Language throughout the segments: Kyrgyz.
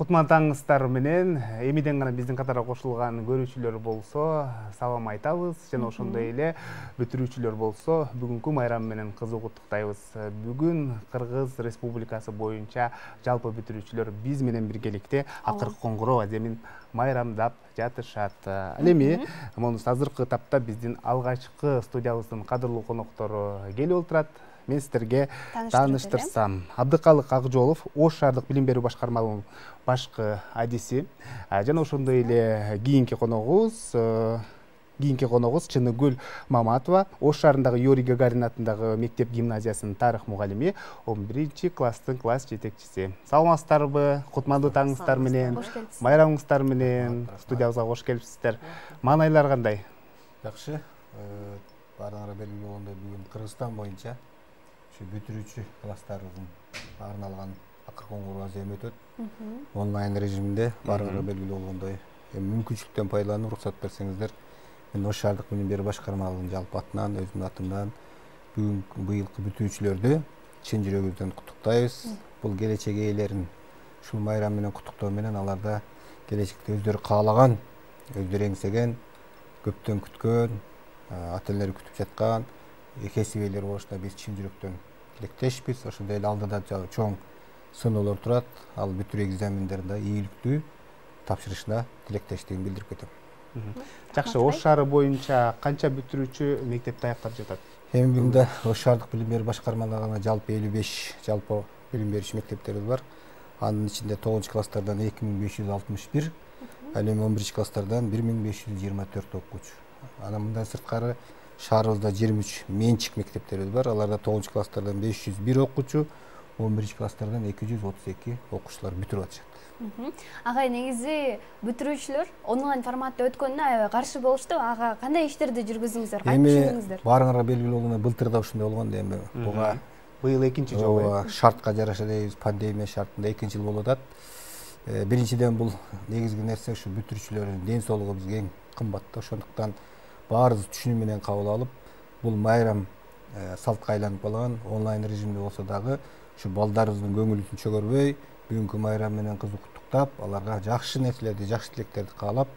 Кутмантаңыздар менен эмиден гана биздин катарга кошулган көрүүчүлөр болсо салам айтабыз жана ошондой эле бүтүрүүчүлөр болсо бүгүнкү майрам менен кызуу куттуктайбыз. Бүгүн Кыргыз Республикасы боюнча жалпы бүтүрүүчүлөр биз менен биргеликте акыркы коңгуроо аземин майрамдап жатышат. Ал эми азыркы тапта биздин алгачкы студиябыздын кадырлуу коноктору келип отурат. Мен сіздерге тааныштырсам. Абдыкалык Акжолов, Ош шаардык билим берүү башкармалыгынын башкы адиси. Жана ошондой эле кийинки коногубуз Чыныгүл Маматова, Ош шаарындагы Юрий Гагарин атындагы мектеп гимназиясынын тарых мугалими, 11-класстын класс жетекчиси. Саламатсыздарбы? Кутмандуу таңыңыздар менен, майрамыңыздар менен студиябызга кош келипсиздер. Маанайлар кандай? Жакшы. Баарыңарга белгилүү болгондой бүгүн Кыргызстан боюнча бүтүрүүчү класстарыбыздын арналган акыркы коңгуроо азем өтөт. Онлайн режиминде баарыңарга белгилүү болгондой мүмкүнчүлүктөн пайдаланып уруксат берсеңиздер, мен Ош шаардык билим берүү башкармалыгынын жалпы атынан, өзүмдүн атымдан быйылкы бүтүүчүлөрдү чын жүрөгүбүздөн куттуктайбыз. Бул келечек ээлерин ушул майрам менен куттуктоо менен аларда келечекте өздөрү каалаган, өздөрү эңсеген, көптөн күткөн, ата энелери күтүп жаткан кесип ээлери болушуна биз чын жүрөктөн тилектешпиз. Ошондой эле алдыда чоң сыноолор турат. Ал бүтүрүү экзамендеринде ийгиликтүү тапшырышына тилектештигин билдирип кетем. Жакшы, Ош шаары боюнча канча бүтүрүүчү мектепти аяктап жатат? Эми бунда Ош шаардык билим берүү башкармалыгына жалпы 55 жалпы билим берүүчү мектептерибиз бар. Анын ичинде 9-класстардан 2561, ал эми 11-класстардан 1524 окуучу. Анан мындан сырткары шаарыбызда 23 менчик мектептерибиз бар. Аларда 9-класстардан 501 окуучу, 11-класстардан 232 окуучулар бүтүрүп атышат. Ага, негизи бүтүрүүчүлөр онлайн форматта өткөнүнө аябай каршы болушту. Ага, кандай иштерди жүргүздүңүздөр? Кантип түшүндүңүздөр? Баарыңарга белгилүү болгондой былтыр да ушундай болгон да, эми буга быйыл экинчи жолу. Шартка жараша дейбиз, пандемия шартында экинчи жыл болуп атат. Биринчиден бул негизги нерсе ушу бүтүрүүчүлөрдүн ден соолугу бизге эң кымбат. Ошондуктан баарыбыз түшүнүү менен кабыл алып, бул майрам салтка айланып калган, онлайн режимде болсо дагы ушу балдарыбыздын көңүлүн чөгөрбөй, бүгүнкү майрам менен кызуу куттуктап, аларга жакшы нерселерди, жакшы тилектерди каалап,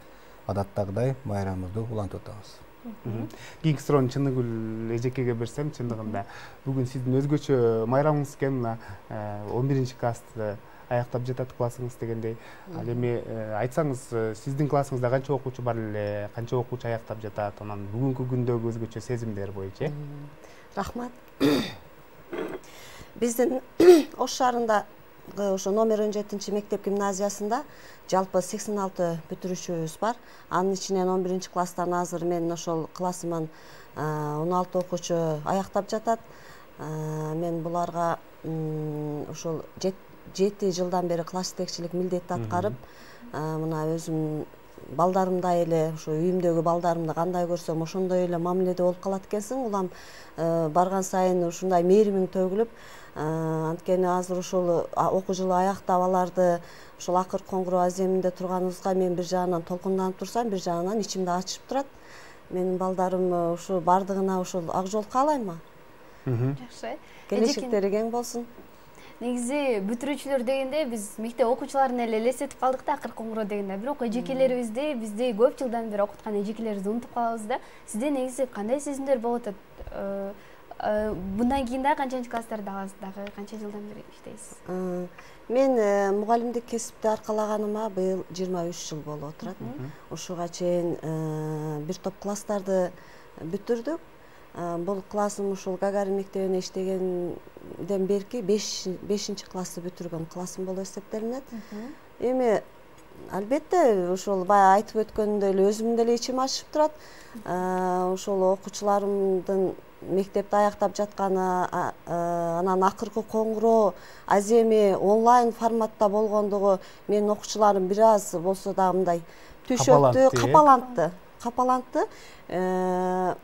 адаттагыдай майрамыбызды улантып атабыз. Кийинки суроону Чыныгүл эжекеге берсем, чындыгында бүгүн сиздин өзгөчө майрамыңыз экен, 11-классты аяктап жатат классыңыз дегендей. Ал эми айтсаңыз, сиздин классыңызда канча окуучу бар эле, канча окуучу аяктап жатат, анан бүгүнкү күндөгү өзгөчө сезимдер боюнча? Рахмат. Биздин Ош шаарында ошо номер 17 мектеп гимназиясында жалпы 86 бүтүрүүчүбүз бар. Анын ичинен 11-класстан азыр мен ошол классыман 16 окуучу аяктап жатат. Мен буларга ошол 7 жылдан бери класс жетекчилик милдетти аткарып, мына өзүм балдарымдай эле, ошо үйүмдөгү балдарымды кандай көрсөм, ошондой эле мамиледе болуп калат экенсиң. Улам барган сайын ушундай мээримиң төгүлүп, анткени азыр ушул окуу жылы аяктап аларды ушул акыркы коңгуроо аземинде турганыбызга мен бир жагынан толкунданып турсам, бир жагынан ичимде ачышып турат. Менин балдарым ушу бардыгына ушул ак жол каалайм. Жакшы. Келечектери кең болсун. Негизи бүтүрүүчүлөр дегенде биз мектеп окуучуларын эле элестетип калдык да акыркы коңгуроо дегенде. Бирок эжекелерибизди, бизди көп жылдан бери окуткан эжекелерибизди унутуп калабыз да. Сизде негизи кандай сезимдер болуп атат? Bundan кийин дагы канчанчы класстарда каласыз, дагы канча жылдан бери иштейсиз? Мен мугалимдик кесипти аркалаганыма быйыл 23 жыл болуп отурат. Ушуга чейин бир топ класстарды бүтүрдүк. Бул классым ушул Гагарин мектебинде иштегенден берки 5-чи классты бүтүргөн классым болуп эсептелинет. Эми албетте ушул баягы айтып өткөнүмдөй эле өзүмдүн деле ичим ачышып турат. Ошол окуучуларымдын мектепти аяктап жатканы, анан акыркы коңгуроо аземи онлайн форматта болгондугу менин окуучуларым бир аз болсо дагы мындай түшөттү, капалантты.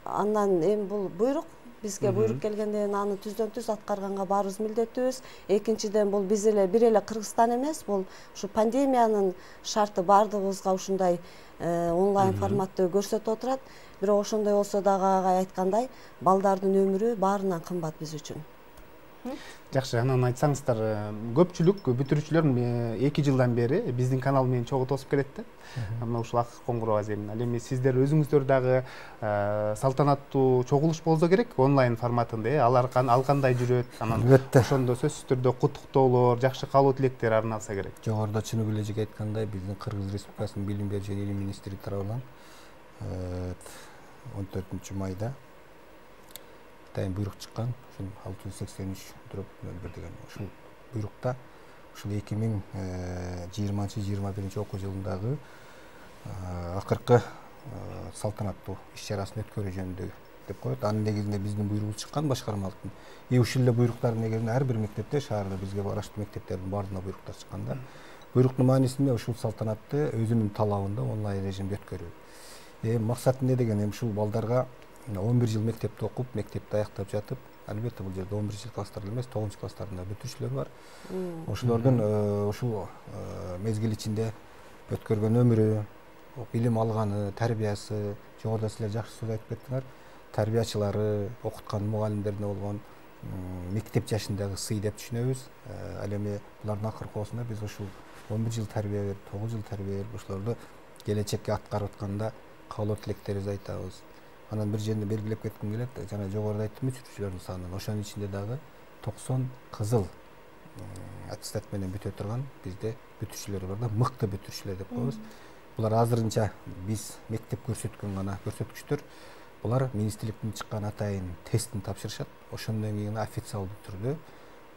Андан эми бул буйрук, бизге буйрук келгенден аны түздөн түз аткарганга баарыбыз милдеттүүбүз. Экинчиден бул биз эле бир эле Кыргызстан эмес, бул ушу пандемиянын шарты бардыгыбызга ушундай онлайн форматты көрсөтүп отурат. Бирок ошондой болсо дагы агай айткандай, балдардын өмүрү баарынан кымбат биз үчүн. Жакшы, анан айтсаңыздар, көпчүлүк бүтүрүүчүлөр 2 жылдан бери биздин канал менен чогуу тосуп келет да. Мына ушул Акыр Коңгуроо аземин. Ал эми сиздер өзүңүздөр дагы салтанаттуу чогулуш болсо керек, онлайн форматында, алар кандай жүрөт? Анан ошондо сөзсүз түрдө куттуктоолор, жакшы каалоо тилектер арналса керек. Жогоруда чыны бележек айткандай, биздин Кыргыз Республикасынын билим берүү жана илим министри тарабынан 14 майда дайым буйрук чыккан, ушул 683/01 деген ушул буйрукта ушул 2020-21 окуу жылындагы акыркы салтанаттуу иш-чарасын өткөрүү жөнүндө деп коет. Анын негизинде биздин буйругубуз чыккан башкармалыктын. Ушул эле буйруктардын негизинде ар бир мектепте, шаарда бизге бараштуу мектептердин баарына буйруктар чыкканда, буйруктун маанисинде ушул салтанатты өзүнүн талабында онлайн режимде өткөрүү. Максаты эмне деген, ушул балдарга 11 жыл мектепте окуп, мектепти аяктап жатып, албетте бул жерде 11 класстарда эмес, 9 класстарында бүтүүчүлөр бар. Ошолордун ушул мезгил ичинде өткөргөн өмүрү, билим алганы, тарбиясы, жогоруда силер жакшы сөз айтып кеттиңер, тарбиячылары, окуткан мугалимдерине болгон мектеп жашындагы сый деп түшүнөбүз. Ал эми булардын акыркысында биз ушул 11 жыл тарбия берип, 9 жыл тарбия берип, ошолорду келечекке аткарып атканда каалоо тилектерибизди айтабыз. Анан бир жерде белгилеп кетким келет, жана жогоруда айттым бүтүүчүлөрдүн санын. Ошонун ичинде дагы 90 кызыл аттестат менен бүтө турган бизде бүтүүчүлөр бар да, мыкты бүтүүчүлөр деп коебуз. Булар азырынча биз мектеп көрсөткөн гана көрсөткүчтөр. Булар министрликтен чыккан атайын тестин тапшырышат. Ошондон кийин официалдуу түрдө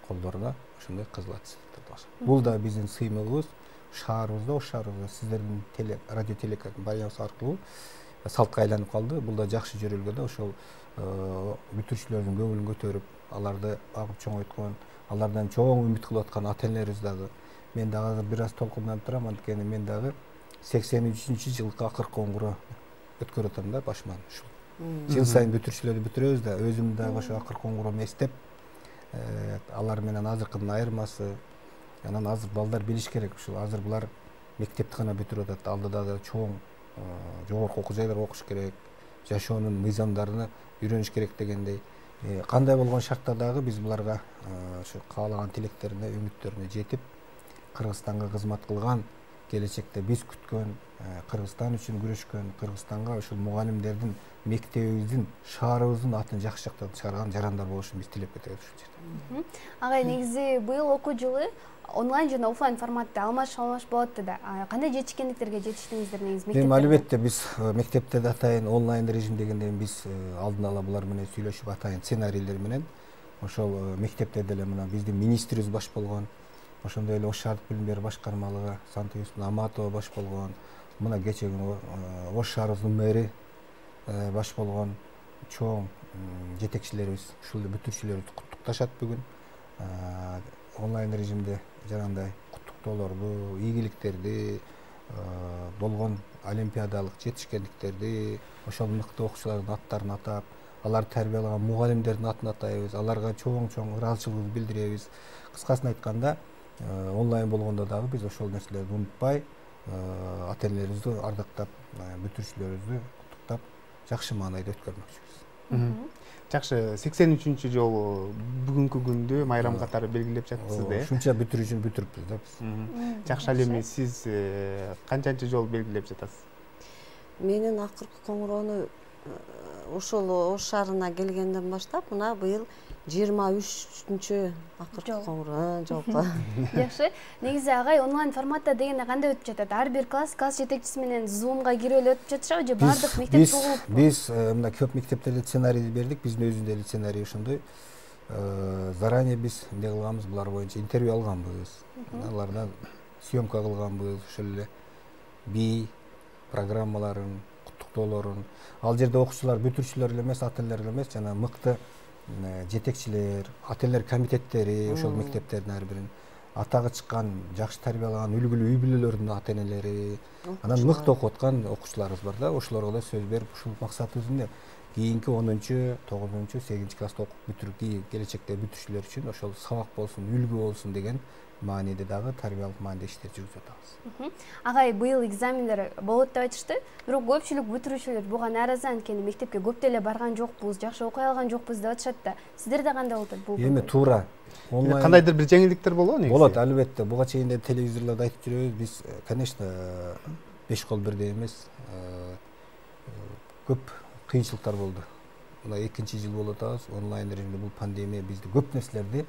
колдоруна ошондой кызыл аттестаттарды алышат. Бул да биздин сыймыгыбыз. Шаарыбызда, ош шаарыбызда сиздердин радио телекомпаниясы аркылуу салтка айланып калды. Бул да жакшы жөрөлгө, ошол бүтүүчүлөрдүн көңүлүн көтөрүп, аларды багып чоңойткон, алардан чоң үмүт кылып аткан ата-энелерибиз дагы. Мен дагы азыр бир аз толкунданып турам, анткени мен дагы 83-жылкы Акыр Коңгуроо өткөрүп атам да башыман. Ушул жыл сайын бүтүүчүлөрдү бүтүрөбүз да, өзүм дагы ошо Акыр Коңгуроону эстеп, алар менен азыркынын айырмасы. Анан азыр балдар билиш керек, ушул азыр булар мектепти гана бүтүрүп атат, алдыда да чоң жогорку окуу жайларга окуш керек, жашоонун мыйзамдарына үйрөнүш керек дегендей. Кандай болгон шартта дагы биз буларга ошо каалаган тилектерине, үмүттөрүнө жетип, Кыргызстанга кызмат кылган, келечекте биз күткөн, Кыргызстан үчүн күрөшкөн, Кыргызстанга ушул мугалимдердин, мектебибиздин, шаарыбыздын атын жакшы жактан чыгарган жарандар болушун биз тилеп кетебиз ушул жерде. Агай, негизи быйыл окуу жылы онлайн жана офлайн форматта алмаш болот да. Кандай жетишкендиктерге жетиштиңиздер негизи мектепте? Эми албетте биз мектепте да атайын онлайн режим дегенде биз алдын ала булар менен сүйлөшүп атайын сценарийлер менен ошол мектепте деле мына биздин министрибиз баш болгон, ошондой эле Ош шаардык билим берүү башкармалыгы Сантуюсун Аматова баш болгон, мына кечеги Ош шаарыбыздын мэри баш болгон чоң жетекчилерибиз ушул бүтүүчүлөрдү куттукташат бүгүн. Онлайн режимде жанагындай куттуктоолорду, ийгиликтерди, болгон олимпиадалык жетишкендиктерди, ошол мыкты окуучулардын аттарын атап, аларды тарбиялаган мугалимдердин атын атайбыз, аларга чоң ыраазычылыгыбызды билдиребиз. Кыскасын айтканда, онлайн болгондо дагы биз ошол нерселерди унутпай, ата-энелерибизди ардактап, бүтүүчүлөрүбүздү куттуктап, жакшы маанайда өткөрмөкчүбүз. Жакшы, 83-чү жолу бүгүнкү күндү майрам катары белгилеп жатсыз да. Ушунча бүтүрүүчүн бүтүрүппүз да биз. Жакшы, ал эми сиз канчанчы жол белгилеп жатасыз? Менин Акыркы Коңгуроону ошол Ош шаарына келгенден баштап, мына быйыл 23-чү Акыркы Коңгуроо жолку. Жакшы. Негизи агай онлайн форматта дегенде кандай өтүп жатат? Ар бир класс жетекчиси менен Zoom'га кирип эле өтүп жатышабы же бардык мектеп угулуп? Биз мына көп мектептерде сценарийди бердик, биздин өзүндө эле сценарий ошондой. Заранее биз эмне кылганбыз, булар боюнча интервью алганбыз. Алардан съемка кылганбыз, ошол эле бий программаларын, куттуктоолорун. Ал жерде окуучулар, бүтүүчүлөр эле эмес, ата-энелер эле эмес, жана мыкты жетекчилер, ата-энелер комитеттери, ошол мектептердин ар бирин атагы чыккан, жакшы тарбиялаган, үлгүлүү үй бүлөлөрдүн ата-энелери, анан мыкты окуп аткан окуучуларыбыз бар да, ошолорго да сөз берип, ушул максатыбыз эмне? кийинки 10-9, 8 класста окуп бүтүрүп келечекте бүтүүчүлөр үчүн ошол сабак болсун, үлгү болсун деген мааниде дагы тарбиялык мааниде иштер жүргүзүп атабыз. Агай, быйыл экзамендер болот деп айтышты. Бирок көпчүлүк бүтүрүүчүлөр буга нааразы, анткени мектепке көп деле барган жокпуз, жакшы окуй алган жокпуз деп атышат да. Сиздерде кандай болот бул? Эми туура. Онлайн кандайдыр бир жеңилдиктер болобу негизи? Болот, албетте. Буга чейин телевизорлордо айтып жүрөбүз. Биз, конечно, 5 кол бирдей эмес. Көп кыйынчылыктар болду. Мына 2-жыл болуп атабыз. Онлайн режимде бул пандемия бизди көп нерселерди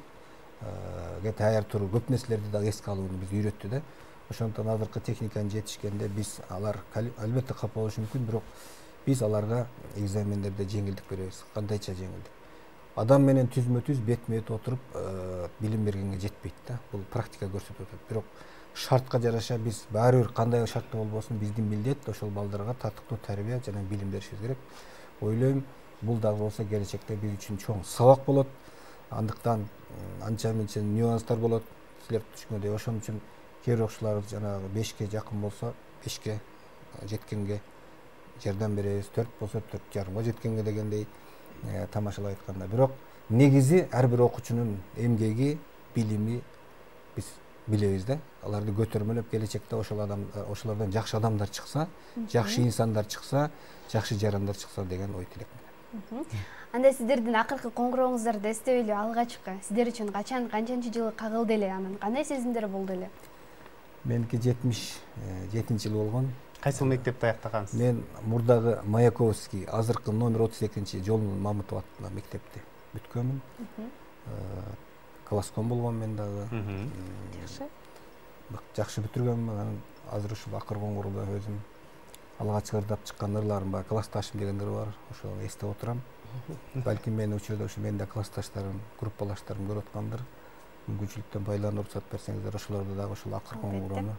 таяр туруу, көп нерселерди дагы эске алууну бизди үйрөттү да. Ошондон азыркы техниканын жетишкенде биз алар албетте капа болушу мүмкүн, бирок биз аларга экзамендерде жеңилдик беребиз. Кандайча жеңилдик? Адам менен түзмө-түз бетме-бет отуруп билим бергенге жетпейт да. Бул практика көрсөтүп атат. Бирок шартка жараша биз баары бир кандай шартта болбосун биздин милдет ошол балдарга татыктуу тарбия жана билим беришибиз керек. Ойлойм, бул дагы болсо келечекте биз үчүн чоң сабак болот. Андыктан анча-мынча нюанстар болот. Силер түшүнгөндөй, ошон үчүн кээ бир окуучуларыбыз жанагы 5ке жакын болсо 5ке жеткенге жардам беребиз, 4 болсо 4,5 жеткенге дегендей тамашалап айтканда. Бирок негизи ар бир окуучунун эмгеги, билими биз билебиз да. Аларды көтөрмөлөп келечекте ошолордон жакшы адамдар чыкса, жакшы инсандар чыкса, жакшы жарандар чыкса деген ой тилек менен. Анда сиздердин акыркы коңгуроңуздарды эстебейлүү, алгачкы сиздер үчүн канчанчы жылы кагылды эле, анан кандай сезимдер болду эле? Меники 77-жыл болгон. Кайсыл мектепте аяктагансыз? Мен мурдагы Маяковский, азыркы номер 32 жолунун Мамытов аттуу мектепти бүткөнмүн. Класском болгон мен дагы. Жакшы. Жакшы бүтүргөнмүн. Анан азыр ушул акыр коңгурда өзүм алгач ырдап чыккан ырларым бар, классташым деген ыр бар. Ошону эстеп отурам. Балким мен учурда ушу менин да классташтарым, группалаштарым көрүп аткандыр. Мүмкүнчүлүктөн байланып уруксат берсеңиздер, ошолорду дагы ушул акыр коңгуроону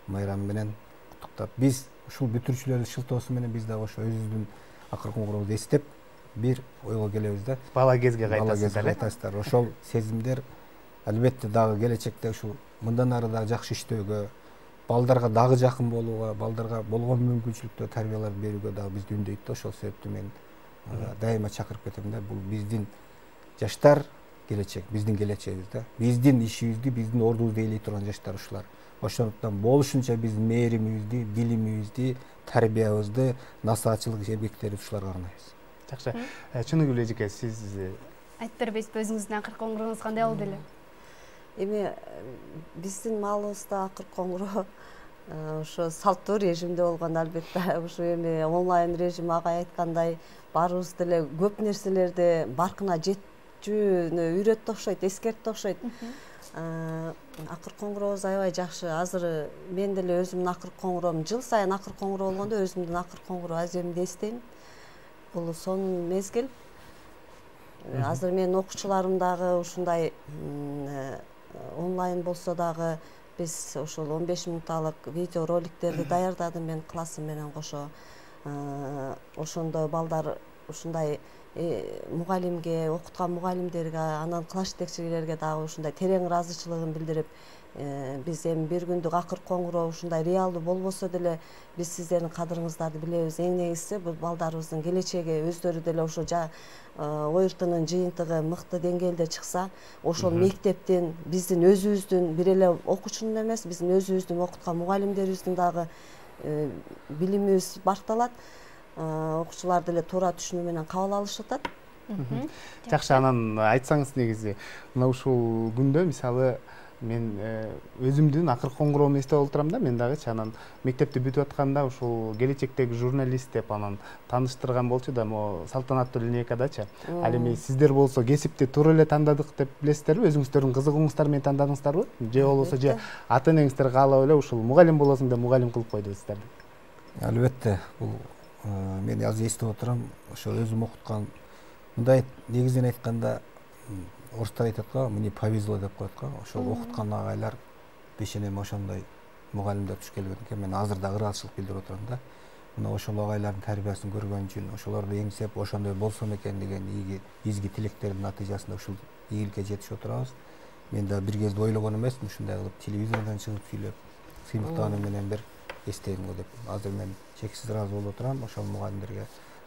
майрам менен куттуктап, биз ушул бүтүрүүчүлөрдүн шылтоосу менен биз дагы ошо өзүбүздүн акыр коңгурообузду эстеп бир ойго келебиз да. Бала кезге кайтасыздар. Ошол сезимдер албетте дагы келечекте ушул мындан ары дагы жакшы иштөөгө, балдарга дагы жакын болууга, балдарга болгон мүмкүнчүлүктө тарбиялар берүүгө дагы бизди үндөйт да. Ошол себептен мен дайыма чакырып кетем да. Бул биздин жаштар келечек, биздин келечегибиз да. Биздин ишибизди, биздин ордубузду ээлей турган жаштар ушулар. Ошондуктан болушунча биз мээримибизди, билимибизди, тарбиябызды, насаатчылык эмгектерибизди ушуларга арнайбыз. Жакшы. Чыныгы эле эжеке, сиз айтып бербейсизби, өзүңүздүн акыркы коңгурооңуз кандай болду эле? Эми биздин маалыбызда акыр коңгуроо ошо салттуу режимде болгон, албетте. Ушу эми онлайн режим агай айткандай баарыбыз деле көп нерселерди баркына жетүүнү үйрөттү окшойт, эскертти окшойт. Акыр коңгурообуз аябай жакшы. Азыр мен деле өзүмдүн акыр коңгуроом жыл сайын акыр коңгуроо болгондо өзүмдүн акыр коңгуроо аземди эстейм. Бул сонун мезгил. Азыр менин окуучуларым дагы ушундай онлайн болсо дагы биз ошол 15 минутталык видео роликтерди даярдадым мен классым менен кошо. Ошондо балдар ушундай мугалимге, окуткан мугалимдерге, анан класс жетекчилерге дагы ушундай терең ыраазычылыгын билдирип, биз эми бир күндүк акыр коңгуроо ушундай реалдуу болбосо деле биз сиздердин кадырыңыздарды билебиз. Эң негизгиси бул балдарыбыздын келечеги, өздөрү деле ошо ОРТнын жыйынтыгы мыкты деңгээлде чыкса, ошол мектептин, биздин өзүбүздүн бир эле окуучунун эмес, биздин өзүбүздүн окуткан мугалимдерибиздин дагы билимибиз барталат. Окуучулар деле туура түшүнүү менен кабыл алышып атат. Жакшы, анан айтсаңыз негизи мына ушул күндө мисалы мен өзүмдүн акыр коңгуроомду эстеп отурам да. Мен дагычы анан мектепти бүтүп атканда ушул келечектеги журналист деп анан тааныштырган болчу да, могу салтанаттуу линейкадачы. Ал эми сиздер болсо кесипти туура эле тандадык деп билесиздерби? Өзүңүздөрдүн кызыгууңуздар менен тандадыңыздарбы? Же болбосо же ата энеңиздер каалап эле ушул мугалим болосуң деп мугалим кылып койдубу сиздерди? Албетте, бул мен азыр эстеп отурам, ошо өзүм окуткан, мындай негизинен айтканда орустар айтат го, мне повезло деп коет го. Ошол окуткан агайлар бешенем ошондой мугалимдер туш келген экен. Мен азыр да ыраазычылык билдирип отурам да. Мына ошол агайлардын тарбиясын көргөн үчүн, ошолорду эңсеп, ошондой болсом экен деген изги тилектердин натыйжасында ушул ийгиликке жетишип отурабыз. Мен да бир кезде ойлогон эмесмин, ушундай кылып телевизордон чыгып сүйлөп, сыймыктануу менен бир эстейм го деп. Азыр мен чексиз ыраазы болуп отурам ошол мугалимдерге.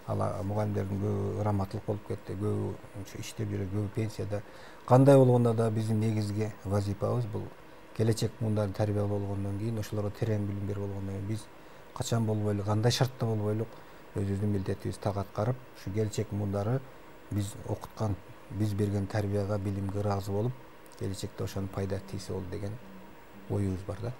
мугалимдердин көбү ырахматтуулук болуп кетти, көбү иштеп жүрөт, көбү пенсияда. Кандай болгондо да биздин негизги вазифабыз бул келечек муундар тарбия болгондон кийин, ошолорго терең билим берип болгондон кийин биз качан болбойлу, кандай шартта болбойлук өзүбүздүн милдетибизди так аткарып, ушу келечек муундары биз окуткан, биз берген тарбияга, билимге ыраазы болуп, келечекте ошонун пайда тийсе болду деген оюбуз бар да.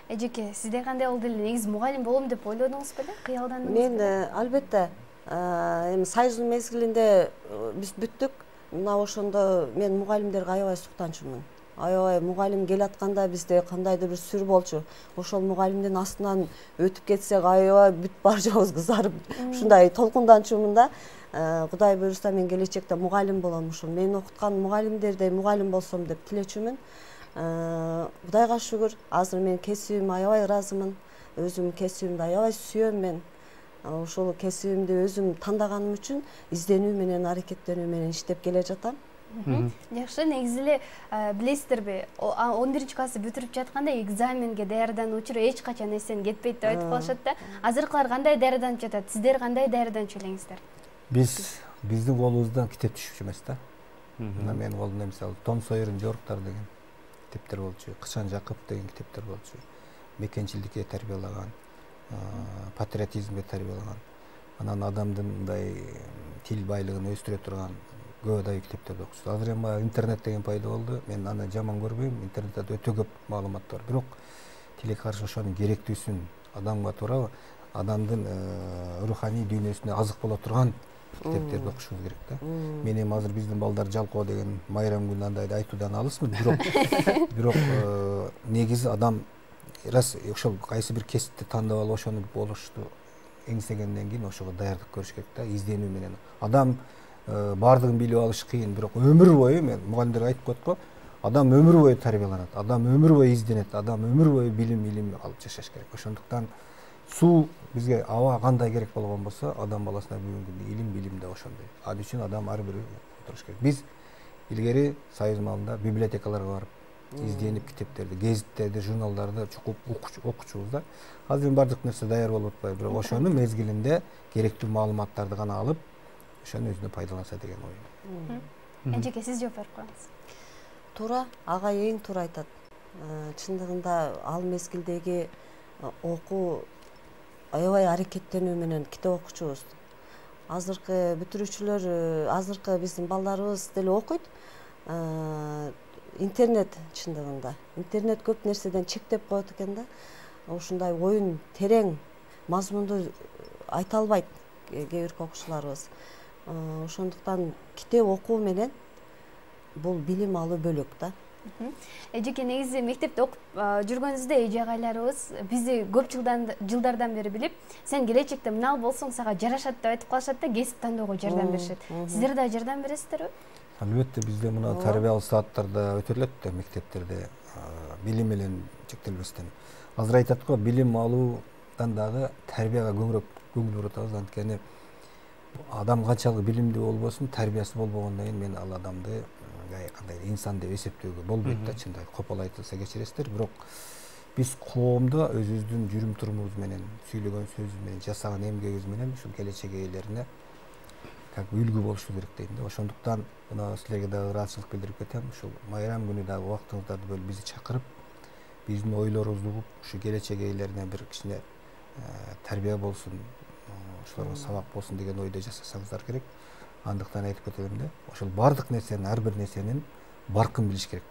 Эжеке, сизде кандай болду эле? Негизи мугалим болом деп ойлодуңуз беле? Кыялдандыңыз Мен беле? албетте эми союздун мезгилинде биз бүттүк. Мына ошондо мен мугалимдерге аябай суктанчумун. Аябай мугалим келатканда бизде кандайдыр бир сүр болчу. Ошол мугалимдин астынан өтүп кетсек аябай бүт бар жогубуз кызарып, ушундай толкунданчумун да. Кудай буюрса мен келечекте мугалим болом, ушул мен окуткан мугалимдердей мугалим болсом деп тилечүмүн. Кудайга шүгүр, азыр мен кесибиме аябай ыраазымын. Өзүм кесибимди аябай сүйөм мен. Ошол кесибимди өзүм тандаганым үчүн изденүү менен, аракеттенүү менен иштеп келе жатам. Жакшы, негизи эле билесиздерби, 11 классы бүтүрүп жатканда экзаменге даярдануу учур эч качан эстен кетпейт деп айтып калышат да. Азыркылар кандай даярданып жатат? Сиздер кандай даярданчу элеңиздер? Биздин колубуздан китеп түшүп эмес да. Мына менин колумда мисалы Том Сойердин жоруктары деген китептер болчу, Кышан Жакып деген китептер болчу. Мекенчилдикке тарбиялаган, патриотизмге тарбиялаган, анан адамдын мындай тил байлыгын өстүрө турган көп адайы китептерди окучу. Азыр эми интернет деген пайда болду. Мен аны жаман көрбөйм. Интернетте өтө көп маалыматтар бар. Бирок тилекке каршы ошонун керектүүсүн адамга туура адамдын руханий дүйнөсүнө азык боло турган китептерди окушубуз керек да. Мен эми азыр биздин балдар жалкоо деген майрам күнү андайды айтуудан алысмын. Бирок негизи адам раз ошол кайсы бир кесипти тандап алып ошону болушту эңсегенден кийин ошого даярдык көрүш керек да, изденүү менен. Адам бардыгын билип алыш кыйын, бирок өмүр бою мен мугалимдерге айтып коет го, адам өмүр бою тарбияланат, адам өмүр бою изденет, адам өмүр бою билим алып жашаш керек. Ошондуктан суу бизге аба кандай керек болгон болсо, адам баласына бүгүнкү күндө илим, билим да ошондой. Ал үчүн адам ар бири туруш керек. Биз илгери союз маалында библиотекаларга барып изденип китептерди, гезиттерди, журналдарды чукуп окучубуз да. Азыр бардык нерсе даяр болуп атпайбы, бирок ошону мезгилинде керектүү маалыматтарды гана алып, ошону өзүнө пайдаланса деген оюм. Эжеке, сиз жооп берип коюңуз. Туура, агай эң туура айтат. Чындыгында ал мезгилдеги окуу аябай аракеттенүү менен китеп окучубуз. Азыркы бүтүрүүчүлөр, азыркы биздин балдарыбыз деле окуйт. Интернет чындыгында. Интернет көп нерседен чектеп коет экен да. Ушундай оюн терең, мазмунду айта албайт кээ бир окуучуларыбыз. Ошондуктан китеп окуу менен бул билим алуу бөлөк да. Эжеке, негизи мектепте окуп жүргөнүздө эже агайларыбыз бизди көп жылдардан бери билип, сен келечекте мынал болсоң сага жарашат деп айтып калышат да, кесип тандоого жардам беришет. Сиздер да жардам бересиздерби? Албетте, бизде мына тарбиялык сааттарда өтөлөт да, мектептерде билим менен чектелбестен. Азыр айтат го, билим алуудан дагы тарбияга көбүрөөк көңүл бурутабыз. Анткени адам канчалык билимдүү болбосун, тарбиясы болбогондон кийин мен ал адамды кандай инсан деп эсептөөгө болбойт да, чындап копол айтылса кечиресиздер. Бирок биз коомдо өзүбүздүн жүрүм турумубуз менен, сүйлөгөн сөзүбүз менен, жасаган эмгегибиз менен ушул келечек ээлерине как үлгү болушу керек дейм да. Ошондуктан мына силерге дагы ыраазычылык билдирип кетем. Ушул майрам күнү дагы убактыңыздарды бөлүп бизди чакырып, биздин ойлорубузду угуп, ушу келечек ээлерине бир кичине тарбия болсун, ошолорго сабак болсун деген ойдо жасасаңыздар керек. Андыктан айтып кетелим да, ошол бардык нерсенин, ар бир нерсенин баркын билиш керек.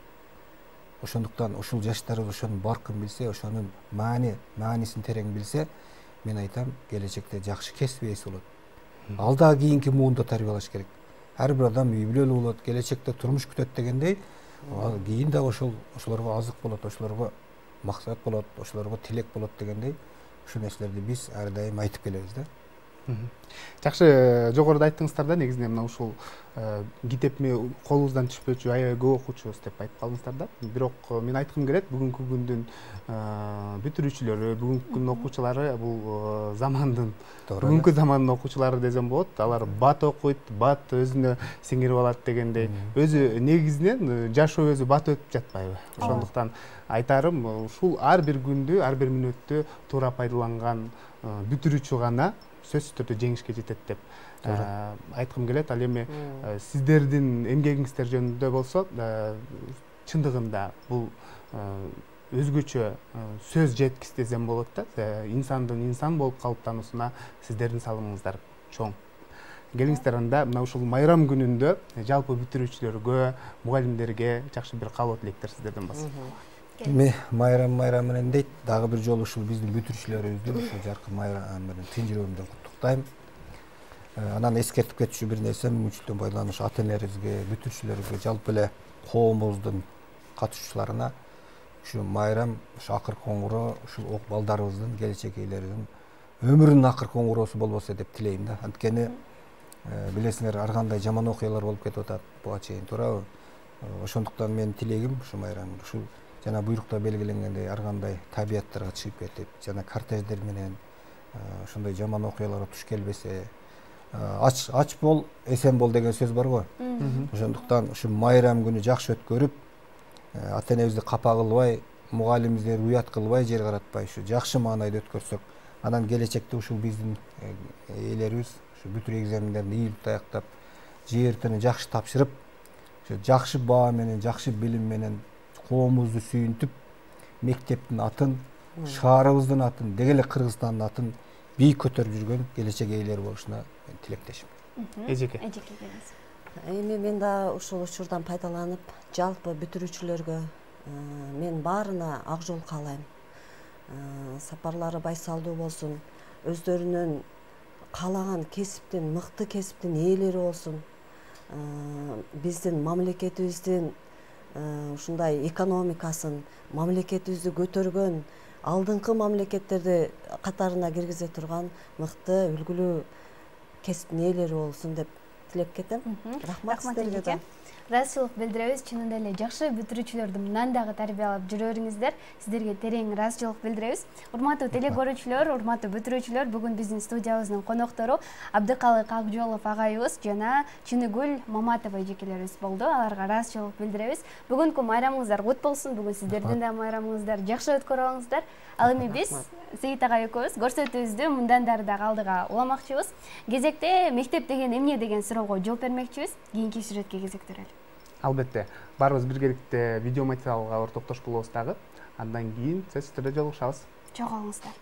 Ошондуктан ушул жаштарыбыз ошонун баркын билсе, ошонун маанисин терең билсе, мен айтам, келечекте жакшы кесип ээси болот. Ал да кийинки муунда тарбиялаш керек. Ар бир адам үй бүлөлүү болот, келечекте турмуш күтөт дегендей, кийин да ошолорго азык болот, ошолорго максат болот, ошолорго тилек болот дегендей, ушул нерселерди биз ар дайым айтып келебиз да. Жакшы, жогоруда айттыңыздар да, негизинен мына ушул китепми колубуздан түшпөчү аябай көп окуучубуз деп айтып калдыңыздар да. Бирок мен айткым келет, бүгүнкү күндүн бүтүрүүчүлөрү, бүгүнкү күндүн окуучулары бул замандын, бүгүнкү замандын окуучулары десем болот. Алар бат окуйт, бат өзүнө сиңирип алат дегендей. Өзү негизинен жашоо өзү бат өтүп жатпайбы? Ошондуктан айтарым, ушул ар бир күндү, ар бир мүнөттү туура пайдаланган бүтүрүүчү гана сөзсүз түрдө жеңишке жетет деп айткым келет. Ал эми сиздердин эмгегиңиздер жөнүндө болсо чындыгында бул өзгөчө сөз жеткис десем болот да. Инсандын инсан болуп калыптануусуна сиздердин салымыңыздар чоң. Келиңиздер анда мына ушул майрам күнүндө жалпы бүтүрүүчүлөргө, мугалимдерге жакшы бир каалоо тилектер сиздерден бас. Эми майрам менен дейт, дагы бир жолу ушул биздин бүтүрүүчүлөрүбүздү ушул жаркын майрам менен чын жүрөгүмдөн куттуктайм. Анан эскертип кетчү бир нерсе мүмкүнчүлүктөн пайдаланып ата энелерибизге, бүтүрүүчүлөргө, жалпы эле коомубуздун катышуучуларына ушу майрам, ушу акыркы коңгуроо ушул балдарыбыздын, келечек ээлерибиздин өмүрүнүн акыркы коңгуроосу болбосо деп тилейм да. Анткени билесиңер, ар кандай жаман окуялар болуп кетип атат буга чейин, туурабы? Ошондуктан менин тилегим ушу майрам ушул жана буйрукта белгиленгендей ар кандай табияттарга чыгып кетип, жана кортеждер менен ошондой жаман окуяларга туш келбесе, ач бол, эсен бол деген сөз бар го. Ошондуктан ушу майрам күнү жакшы өткөрүп, ата энебизди капа кылбай, мугалимибиздерди уят кылбай, жер каратпай, ушу жакшы маанайда өткөрсөк, анан келечекте ушул биздин ээлерибиз бүтүрүү экзамендерин ийгиликтүү аяктап, жер эртени жакшы тапшырып, жакшы баа менен, жакшы билим менен коомубузду сүйүнтүп, мектептин атын, шаарыбыздын атын, деги эле Кыргызстандын атын бийик көтөрүп жүргөн келечек ээлери болушуна мен тилектешим. Эжеке. Эми мен да ушул учурдан пайдаланып, жалпы бүтүрүүчүлөргө мен баарына ак жол каалайм. Сапарлары байсалдуу болсун, өздөрүнүн каалаган кесиптин, мыкты кесиптин ээлери болсун. Биздин мамлекетибиздин ушундай экономикасын, мамлекетибизди көтөргөн, алдыңкы мамлекеттерди катарына киргизе турган мыкты, үлгүлүү кесиптин ээлери болсун деп тилеп кетем. Рахмат сиздерге да. Ыраазычылык билдиребиз. Чынында эле жакшы бүтүрүүчүлөрдү мындан дагы тарбиялап жүрө бериңиздер. Сиздерге терең ыраазычылык билдиребиз. Урматтуу теле көрүүчүлөр, урматтуу бүтүрүүчүлөр, бүгүн биздин студиябыздын коноктору Абдыкалык Акжолов агайыбыз жана Чыныгүл Маматова эжекелерибиз болду. Аларга ыраазычылык билдиребиз. Бүгүнкү майрамыңыздар кут болсун. Бүгүн сиздердин да майрамыңыздар жакшы өткөрүп алыңыздар. Ал эми биз Сейит агай экөөбүз көрсөтүүбүздү мындан дагы алдыга уламакчыбыз. Кезекте мектеп деген эмне деген суроого жооп бермекчибиз. Кийинки сюжетке кезектөөлү. Албетте, баарыбыз биргеликте видео материалга ортоктош болобуз дагы. Андан кийин сөзсүз түрдө жолугушабыз. Чогуу болуңуздар.